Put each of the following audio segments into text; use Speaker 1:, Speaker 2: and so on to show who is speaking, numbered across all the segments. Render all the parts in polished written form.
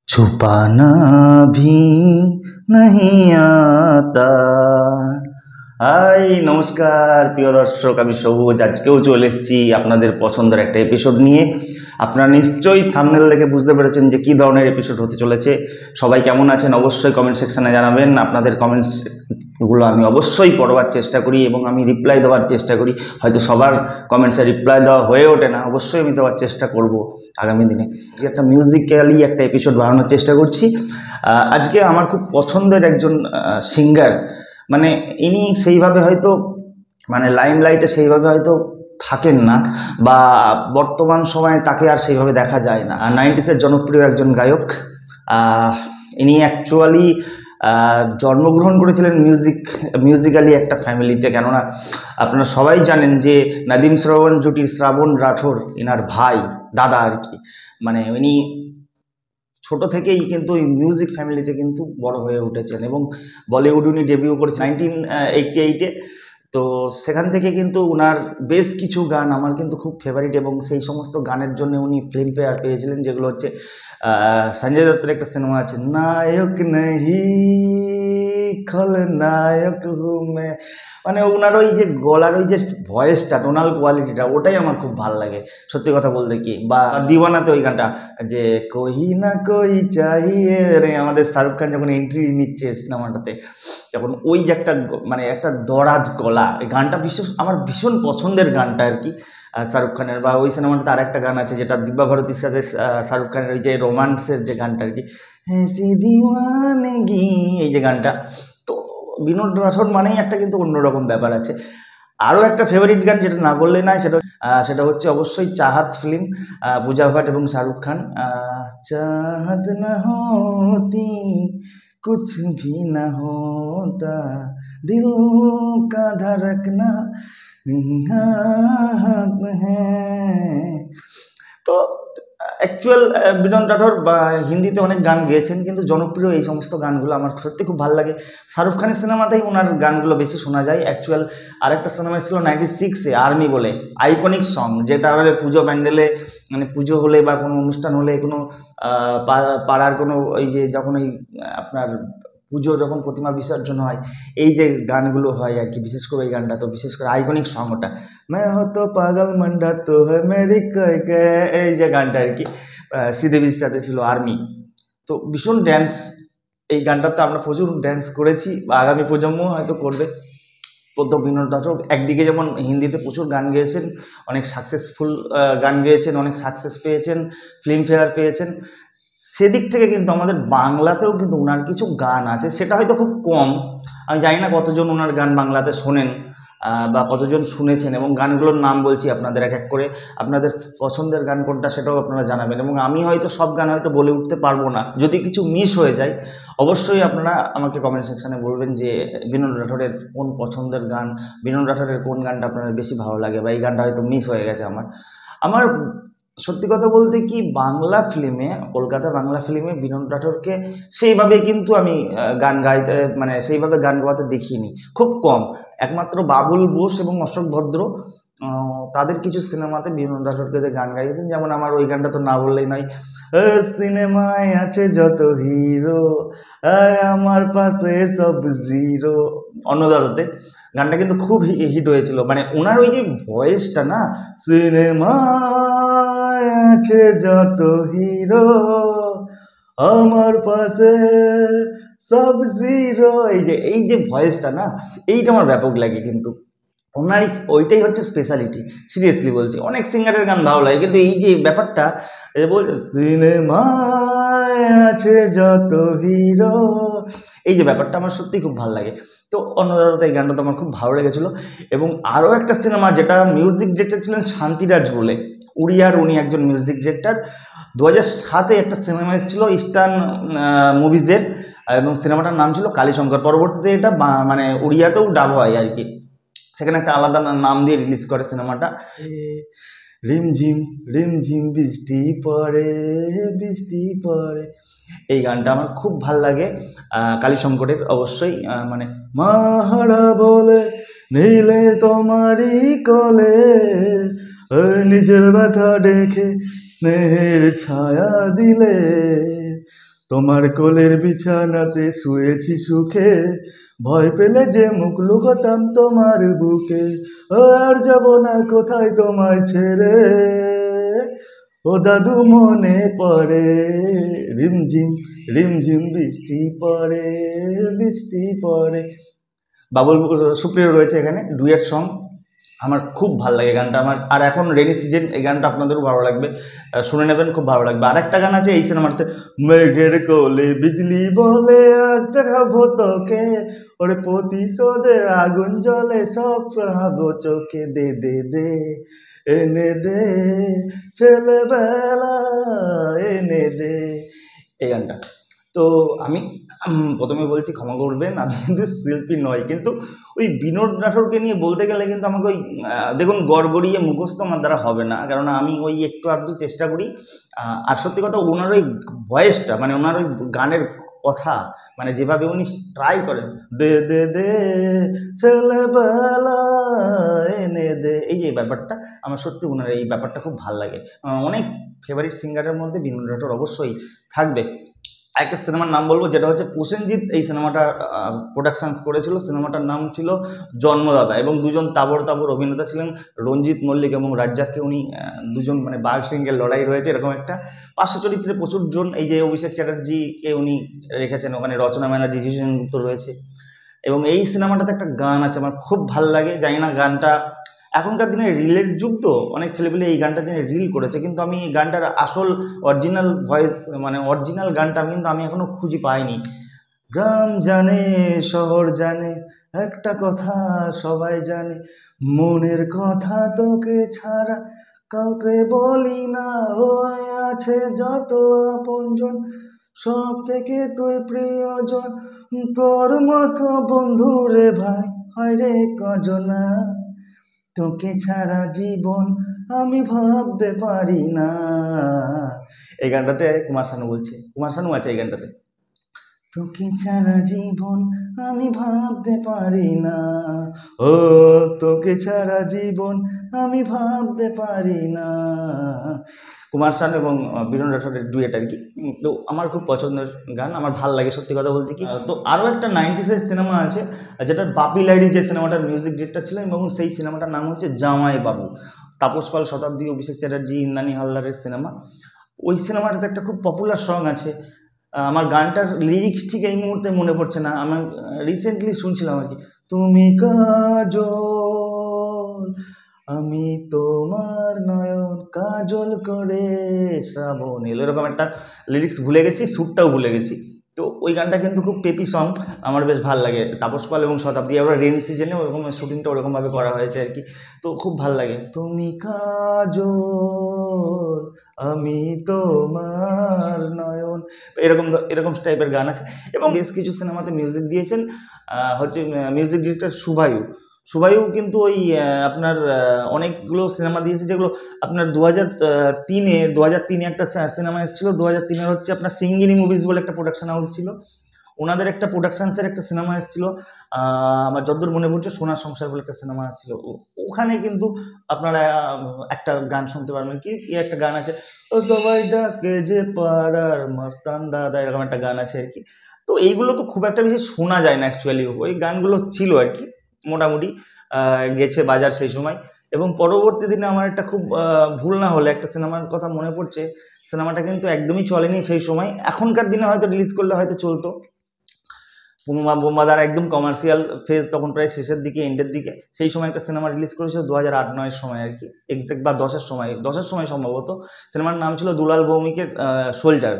Speaker 1: छुपाना भी नहीं आता। হাই নমস্কার প্রিয় দর্শক, আমি সবুজ। আজকেও চলে এসেছি আপনাদের পছন্দের একটা এপিসোড নিয়ে। আপনারা নিশ্চয়ই থাম্বনেল দেখে বুঝতে পেরেছেন যে কী ধরনের এপিসোড হতে চলেছে। সবাই কেমন আছেন অবশ্যই কমেন্ট সেকশানে জানাবেন। আপনাদের কমেন্টসগুলো আমি অবশ্যই পড়বার চেষ্টা করি এবং আমি রিপ্লাই দেওয়ার চেষ্টা করি। হয়তো সবার কমেন্টসে রিপ্লাই দেওয়া হয়ে ওঠে না, অবশ্যই আমি দেওয়ার চেষ্টা করব আগামী দিনে। একটা মিউজিক্যালি একটা এপিসোড বানানোর চেষ্টা করছি। আজকে আমার খুব পছন্দের একজন সিঙ্গার, মানে ইনি সেইভাবে হয়তো মানে লাইমলাইটে সেইভাবে হয়তো থাকেন না, বা বর্তমান সময়ে তাকে আর সেইভাবে দেখা যায় না। 90s-এর জনপ্রিয় একজন গায়ক। ইনি অ্যাকচুয়ালি জন্মগ্রহণ করেছিলেন মিউজিক্যালি একটা ফ্যামিলিতে। কেননা আপনারা সবাই জানেন যে নাদিম শ্রাবণ জুটির শ্রাবণ রাঠোর এনার ভাই, দাদা আর কি। মানে ইনি ছোট থেকেই কিন্তু ওই মিউজিক ফ্যামিলিতে কিন্তু বড় হয়ে উঠেছেন এবং বলিউড উনি ডেবিউ করেছেন 1988-এ। তো সেখান থেকে কিন্তু ওনার বেশ কিছু গান আমার কিন্তু খুব ফেভারিট, এবং সেই সমস্ত গানের জন্য উনি ফিল্মফেয়ার পেয়েছিলেন, যেগুলো হচ্ছে সঞ্জয় দত্তের একটা সিনেমা আছে নায়ক নেহি খলনায়ক হুঁ মে। মানে ওনার ওই যে গলার ওই যে ভয়েসটা, টোনাল কোয়ালিটিটা, ওটাই আমার খুব ভালো লাগে সত্যি কথা বলতে কি। বা দিওয়ানাতে ওই গানটা যে কহি না কই চাহিয়ে, মানে আমাদের শাহরুখ খান যখন এন্ট্রি নিচ্ছে সিনেমাটাতে, যখন ওই যে একটা মানে একটা দরাজ গলা, এই গানটা আমার ভীষণ পছন্দের গানটা আর কি শাহরুখ খানের। বা ওই সিনেমাটাতে আর একটা গান আছে যেটা দিব্যা ভারতীর সাথে শাহরুখ খানের, ওই যে রোমান্সের যে গানটা আর কি, হ্যাঁ সে দিওয়ানেগি, এই যে গানটা। তো বিনোদ রাঠোর মানেই একটা কিন্তু অন্যরকম ব্যাপার আছে। আরও একটা ফেভারিট গান যেটা না বললে নয়, সেটা হচ্ছে অবশ্যই চাহাত ফিল্ম, পূজা ভাট এবং শাহরুখ খান। চাহাত না হতি कुछ भी न होता दिल का धड़कना हाथ है। তো অ্যাকচুয়াল বিনোদ রাঠোর বা হিন্দিতে অনেক গান গেয়েছেন, কিন্তু জনপ্রিয় এই সমস্ত গানগুলো আমার সত্যি খুব ভালো লাগে। শাহরুখ খানের সিনেমাতেই ওনার গানগুলো বেশি শোনা যায়। অ্যাকচুয়াল আরেকটা সিনেমা ছিল 96-এ আর্মি বলে, আইকনিক সং, যেটা হলে পুজো প্যান্ডেলে, মানে পুজো হলে বা কোনো অনুষ্ঠান হলে, কোনো পাড়ার কোনো ওই যে যখন ওই আপনার পুজো যখন প্রতিমা বিসর্জন হয়, এই যে গানগুলো হয় আর কি, বিশেষ করে এই গানটা তো বিশেষ করে আইকনিক সং ওটা, मैं हो तो পাগল মন্ডা তো है मेरी এই যে গানটা আর কি, শ্রীদেবীর সাথে ছিল আর্মি। তো ভীষণ ড্যান্স, এই গানটাতে আমরা প্রচুর ড্যান্স করেছি, বা আগামী প্রজন্ম হয়তো করবে। তো বিনোদ রাঠোর একদিকে যেমন হিন্দিতে প্রচুর গান গেয়েছেন, অনেক সাকসেসফুল গান গেয়েছেন, অনেক সাকসেস পেয়েছেন, ফিল্মফেয়ার পেয়েছেন। সেদিক থেকে কিন্তু আমাদের বাংলাতেও কিন্তু ওনার কিছু গান আছে, সেটা হয়তো খুব কম। আমি জানি না কতজন ওনার গান বাংলাতে শোনেন বা কতজন শুনেছেন, এবং গানগুলোর নাম বলছি আপনাদের এক এক করে। আপনাদের পছন্দের গান কোনটা সেটাও আপনারা জানাবেন, এবং আমি হয়তো সব গান হয়তো বলে উঠতে পারবো না, যদি কিছু মিস হয়ে যায় অবশ্যই আপনারা আমাকে কমেন্ট সেকশানে বলবেন যে বিনোদ রাঠোরের কোন পছন্দের গান, বিনোদ রাঠোরের কোন গানটা আপনাদের বেশি ভালো লাগে, বা এই গানটা হয়তো মিস হয়ে গেছে আমার সত্যি কথা বলতে কি, বাংলা ফিল্মে, কলকাতা বাংলা ফিল্মে বিনোদ রাঠোরকে সেইভাবে কিন্তু আমি গান গাইতে, মানে সেইভাবে গান গাওয়াতে দেখিনি, খুব কম। একমাত্র বাবুল বোস এবং অশোক ভদ্র তাদের কিছু সিনেমাতে বিনোদ রাঠোরকে গান গাইছেন। যেমন আমার ওই গানটা তো না বললেই নয়, সিনেমায় আছে যত হিরো আমার পাশে সব জিরো, অন্নদাতাতে গানটা কিন্তু খুব হিট হয়েছিল। মানে ওনার ওই যে ভয়েসটা না, সিনেমায় আছে যত হিরো আমার পাশে সব জিরো, এই যে ভয়েসটা না, এইটা আমার ব্যাপক লাগে। কিন্তু ওনারই ওইটাই হচ্ছে স্পেশালিটি, সিরিয়াসলি বলছি। অনেক সিঙ্গারের গান ভালো লাগে, কিন্তু এই যে ব্যাপারটা বলছে সিনেমায় আছে যত হিরো, এই যে ব্যাপারটা আমার সত্যিই খুব ভালো লাগে। তো অন্নদাতা, এই গানটা তো আমার খুব ভালো লেগেছিলো। এবং আরও একটা সিনেমা যেটা মিউজিক ডিরেক্টর ছিলেন শান্তিরাজ বলে, উড়িয়ার উনি একজন মিউজিক ডিরেক্টর। 2007-এ একটা সিনেমা এসেছিলো ইস্টার্ন মুভিজের, এবং সিনেমাটার নাম ছিল কালীশঙ্কর। পরবর্তীতে এটা মানে উড়িয়াতেও ডাব হয় আর কি, সেখানে একটা আলাদা নাম দিয়ে রিলিজ করে সিনেমাটা। রিমঝিম রিমঝিম বৃষ্টি পড়ে বৃষ্টি পড়ে, এই গানটা আমার খুব ভাল লাগে কালীশঙ্করের অবশ্যই। মানে মাহারা বলে নিলে তোমারই কলে নিজের ব্যথা দেখে স্নেহের ছায়া দিলে তোমার কোলের বিছানাতে শুয়েছি সুখে, ভয় পেলে যে মুখ লুকোতাম তোমার বুকে। ও আর যাব না কোথায় তোমায় ছেড়ে, ও দাদু মনে পড়ে, রিমঝিম রিমঝিম বৃষ্টি পড়ে, বৃষ্টি পড়ে। বাবুল সুপ্রিয় রয়েছে এখানে, ডুয়েট সং। আমার খুব ভালো লাগে গানটা আমার। আর এখন রেনি সিজন, এই গানটা আপনাদেরও ভালো লাগবে, শুনে নেবেন, খুব ভালো লাগবে। আর একটা গান আছে এই সিনেমাতে, মেঘের কোলে বিজলি বলে আজ দেখাবো তোকে, ওরে প্রতিশোধের আগুন জ্বলে সব প্রহাবো চোখে, দে দে দে এনে দে ছেলেবেলা এনে দে, এই গানটা। তো আমি প্রথমে বলছি ক্ষমা করবেন, আমি কিন্তু শিল্পী নই, কিন্তু ওই বিনোদ রাঠোরকে নিয়ে বলতে গেলে কিন্তু আমাকে ওই দেখুন গড়গড়িয়ে মুখস্থ আমার দ্বারা হবে না, কারণ আমি ওই একটু আধটু চেষ্টা করি। আর সত্যি কথা, ওনার ওই ভয়েসটা, মানে ওনার ওই গানের কথা, মানে যেভাবে উনি ট্রাই করেন, দে দে দে ছেলেবেলা এনে দে, এই যে ব্যাপারটা, আমার সত্যি ওনার এই ব্যাপারটা খুব ভালো লাগে। অনেক ফেভারিট সিঙ্গারের মধ্যে বিনোদ রাঠোর অবশ্যই থাকবে। একটা সিনেমার নাম বলবো, যেটা হচ্ছে প্রসেনজিৎ এই সিনেমাটা প্রোডাকশন করেছিল। সিনেমাটার নাম ছিল জন্মদাতা, এবং দুজন তাবড় তাবড় অভিনেতা ছিলেন, রঞ্জিত মল্লিক এবং রাজ্জাককে উনি দুজন, মানে বাঘ সিংহের লড়াই রয়েছে এরকম একটা। পার্শ্ব চরিত্রে প্রচুর জন, এই যে অভিষেক চ্যাটার্জিকে উনি রেখেছেন ওখানে, রচনা ব্যানার্জি, যিশু সেনগুপ্ত রয়েছে। এবং এই সিনেমাটাতে একটা গান আছে আমার খুব ভাল লাগে, জানি না গানটা, এখনকার দিনে রিলের যুগ তো, অনেক ছেলেপেলে এই গানটা দিনে রিল করেছে, কিন্তু আমি এই গানটার আসল অরিজিনাল ভয়েস, মানে অরিজিনাল গানটা কিন্তু আমি এখনো খুঁজে পাইনি। গ্রাম জানে শহর জানে, একটা কথা সবাই জানে, মনের কথা তোকে ছাড়া কাউকে বলি না, হয়ে আছে যত আপনজন, সব থেকে তুই প্রিয়জন, তোর মতো বন্ধু রে ভাই হয় রে কজনা, তোকে ছাড়া জীবন আমি ভাবতে পারি না। এই গানটাতে কুমার শানু বলছে, কুমার শানু আছে এই গানটাতে, তোকে ছাড়া জীবন আমি ভাবতে পারি না, ও তোকে ছাড়া জীবন আমি ভাবতে পারি না। কুমার শানু এবং বিনোদ রাঠোরের ডুয়েট আর কি। তো আমার খুব পছন্দের গান, আমার ভাল লাগে সত্যি কথা বলতে কি। তো আরও একটা 90s সিনেমা আছে, যেটা বাপি লাহিড়ী যে সিনেমাটার মিউজিক ডিরেক্টর ছিলেন, এবং সেই সিনেমাটার নাম হচ্ছে জামাই বাবু। তাপস পাল, শতাব্দী, অভিষেক চ্যাটার্জি, ইন্দ্রাণী হালদারের সিনেমা। ওই সিনেমাটাতে একটা খুব পপুলার সং আছে, আমার গানটার লিরিক্স ঠিক এই মুহূর্তে মনে পড়ছে না, আমি রিসেন্টলি শুনছিলাম আর কি, তুমি কাজল আমি তোমার নয়ন কাজল করে শ্রাবণ এলো, এরকম একটা লিরিক্স ভুলে গেছি, সুরটাও ভুলে গেছি। তো ওই গানটা কিন্তু খুব পেপি সং, আমার বেশ ভালো লাগে। তাপস পাল এবং শতাব্দী, আমরা রেন সিজনে ওরকম শুটিংটা ওরকমভাবে করা হয়েছে আর কি, তো খুব ভালো লাগে। তুমি কাজল আমি তোমার নয়ন, এরকম এরকম টাইপের গান আছে। এবং বেশ কিছু সিনেমাতে মিউজিক দিয়েছেন হচ্ছে মিউজিক ডিরেক্টর শুভায়ু। শুভায়ু কিন্তু ওই আপনার অনেকগুলো সিনেমা দিয়েছে, যেগুলো আপনার 2003-এ একটা সিনেমা এসেছিলো, 2003-এর হচ্ছে আপনার সিঙ্গিনি মুভিজ বলে একটা প্রোডাকশন হাউস ছিল, ওনাদের একটা প্রোডাকশনসের একটা সিনেমা এসেছিলো, আমার যতদূর মনে পড়ছে সোনার সংসার বলে একটা সিনেমা ছিল, ওখানে কিন্তু আপনারা একটা গান শুনতে পারবেন, কি একটা গান আছে, ও সবাই ডাকে যে পাড়ার মস্তান দাদা, এরকম একটা গান আছে আর কি। তো এইগুলো তো খুব একটা বেশি শোনা যায় না অ্যাকচুয়ালি, ওই গানগুলো ছিল আর কি, মোটামুটি গেছে বাজার সেই সময়। এবং পরবর্তী দিনে আমার একটা খুব ভুল না হলে একটা সিনেমার কথা মনে পড়ছে, সিনেমাটা কিন্তু একদমই চলেনি সেই সময়, এখনকার দিনে হয়তো রিলিজ করলে হয়তো চলতো। পুনুমা বোম্বাদার একদম কমার্শিয়াল ফেজ তখন প্রায় শেষের দিকে, এন্ডের দিকে, সেই সময় একটা সিনেমা রিলিজ করেছিল 2008-9 সময় আর কি, এক্সাক্ট বা 10-এর সময় সম্ভবত। সিনেমার নাম ছিল দুলাল ভৌমিকের সোলজার।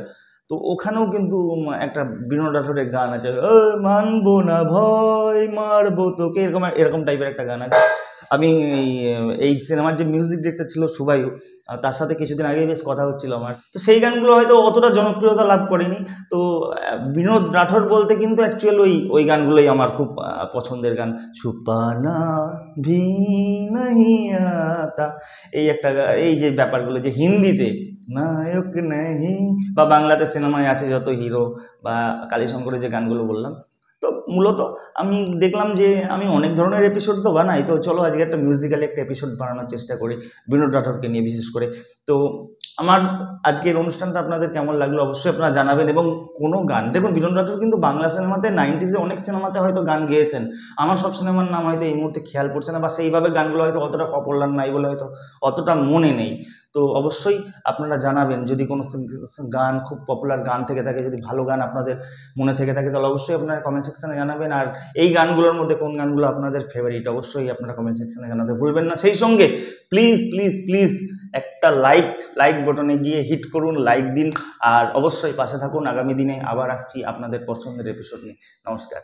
Speaker 1: তো ওখানেও কিন্তু একটা বিনোদ রাঠোরের গান আছে, মানবো না ভয় মারবো তোকে, এরকম এরকম টাইপের একটা গান আছে। আমি এই সিনেমার যে মিউজিক ডিরেক্টর ছিল শুভায়ু, তার সাথে কিছুদিন আগে বেশ কথা হচ্ছিল আমার, তো সেই গানগুলো হয়তো অতটা জনপ্রিয়তা লাভ করেনি। তো বিনোদ রাঠোর বলতে কিন্তু অ্যাকচুয়ালি ওই গানগুলোই আমার খুব পছন্দের গান, ছুপানা ভি নাহি আতা, এই একটা এই যে ব্যাপারগুলো যে হিন্দিতে নায়ক নেহি, বা বাংলাতে সিনেমায় আছে যত হিরো বা কালীশঙ্করের যে গানগুলো বললাম, তো মূলত আমি দেখলাম যে আমি অনেক ধরনের এপিসোড তো বানাই, তো চলো আজকে একটা মিউজিক্যালি একটা এপিসোড বানানোর চেষ্টা করি বিনোদ রাঠোরকে নিয়ে বিশেষ করে। তো আমার আজকের অনুষ্ঠানটা আপনাদের কেমন লাগলো অবশ্যই আপনারা জানাবেন। এবং কোনো গান দেখুন, বিনোদ রাঠোর কিন্তু বাংলা সিনেমাতে 90s-এ অনেক সিনেমাতে হয়তো গান গেয়েছেন, আমার সব সিনেমার নাম হয়তো এই মুহূর্তে খেয়াল পড়ছে না, বা সেইভাবে গানগুলো হয়তো অতটা পপুলার নাই বলে হয়তো অতটা মনে নেই। তো অবশ্যই আপনারা জানাবেন যদি কোনো গান খুব পপুলার গান থেকে থাকে, যদি ভালো গান আপনাদের মনে থেকে থাকে, তাহলে অবশ্যই আপনারা কমেন্ট সেকশনে জানাবেন। আর এই গানগুলোর মধ্যে কোন গানগুলো আপনাদের ফেভারিট অবশ্যই আপনারা কমেন্ট সেকশনে জানাতে ভুলবেন না। সেই সঙ্গে প্লিজ প্লিজ প্লিজ একটা লাইক বটনে গিয়ে হিট করুন, লাইক দিন, আর অবশ্যই পাশে থাকুন। আগামী দিনে আবার আসছি আপনাদের পছন্দের এপিসোড নিয়ে। নমস্কার।